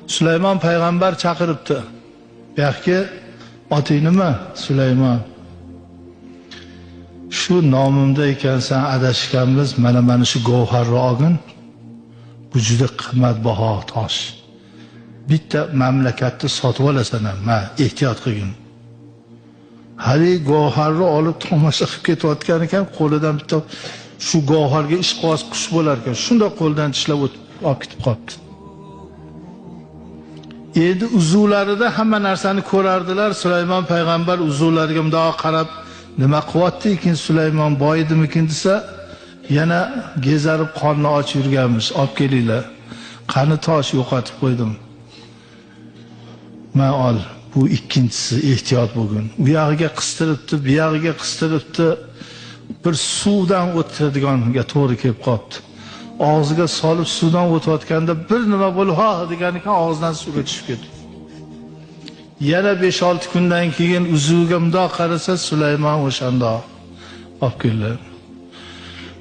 Sulaymon payg'ambar chaqiribdi. Bu yoqqa oting nima? Sulaymon. Shu nomimda ekansan, adashganmiz, mana shu govharni olgin. Bu juda qimmatbaho tosh. Bitta mamlakatni sotib olasan ham, ehtiyot qilgin. Hali govharni olib tomosha qilib ketayotgan ekan, qo'lidan bitta shu govharga ishqoz qush bo'lar ekan, shunda qo'ldan tishlab olib ketib qolibdi. Endi uzuvlarida hamma narsani ko'rardilar. Sulaymon payg'ambar uzuvlariga bundoq qarab, nima qilyapti ekan Sulaymon, boydimikin desa, yana gezarib qonni och yurganmiz. Olib kelinglar. Qani tosh yo'qotib qo'ydim. Men ol. Bu ikkinchisi, ehtiyot bo'lgin. U yog'iga qistiribdi, bu yog'iga qistiribdi. Bir suvdan o'tadiganiga to'g'ri kelib qolibdi. Og'ziga solib suvdan o'tayotganda bir nima bo'lib, ha degan ekan, og'zidan suvga tushib ketdi. Yana 5-6 kundan keyin uzuviga mundoq qarasa, Sulaymon o'shanda olib keldi.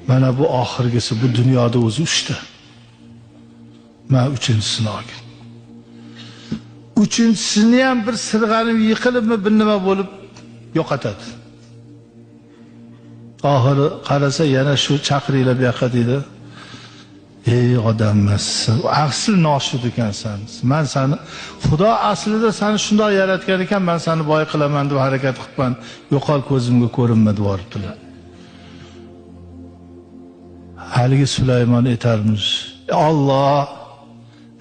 Mana bu oxirgisi, bu dunyoda o'zi 3 ta. Men 3-chisini olgan. 3-chisini ham bir sirg'anib yiqilibmi, bir nima bo'lib yo'qotadi. Oxiri qarasa yana shu chaqiringlar bu yoqqa deydi. Ey odammas, asl noshud ekansan. Men seni Xudo aslida seni shunday yaratgan ekan, men seni boy qilaman deb harakat qilibman. Yo'qol ko'zimga ko'rinma deb o'ribdilar. Haligi Sulaymon aytarmish, Alloh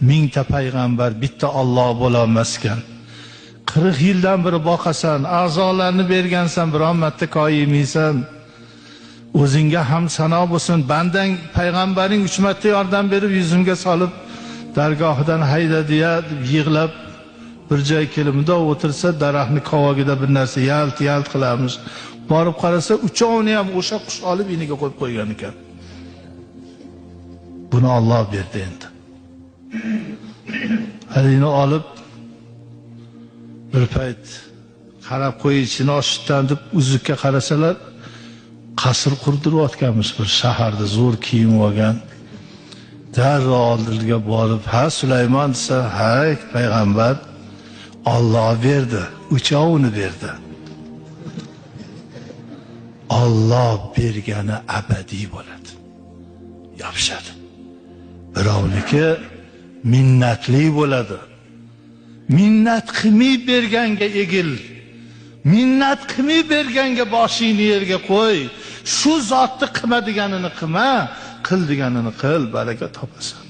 mingta payg'ambar bitta Alloh bo'la olmas ekan. 40 yildan beri boqasan, a'zolarni bergansan, biron marta koyimaysan. O'zingga ham sano bo'lsin. Bandang payg'ambaring 3 marta yordam berib yuzimga solib dargohidan haydadi-ya deb yig'lab bir joy kelimda o'tirsa, daraxtning qovog'ida bir narsa yalt qilamiz. Borib qarasa, uchovini ham o'sha qush olib iniga qo'yib qo'ygan ekan. Buni Alloh berdi endi. Halini olib bir payt qarab qo'yishini oshitdan deb uzukka qarasalar, qasr qurdirayotganmiz bir shaharda, zo'r kiyim olgan. Darrov oldiga borib, ha Sulaymon desa, hay payg'ambar, Alloh berdi, uchovini berdi. Alloh bergani abadiy bo'ladi. Yopishadi. Birovniki minnatli bo'ladi. Minnat qilmay berganga egil. Minnat qilmay berganga boshingni yerga qo'y. Shu zotni qilma deganini qilma, qil deganini qil, baraka topasan.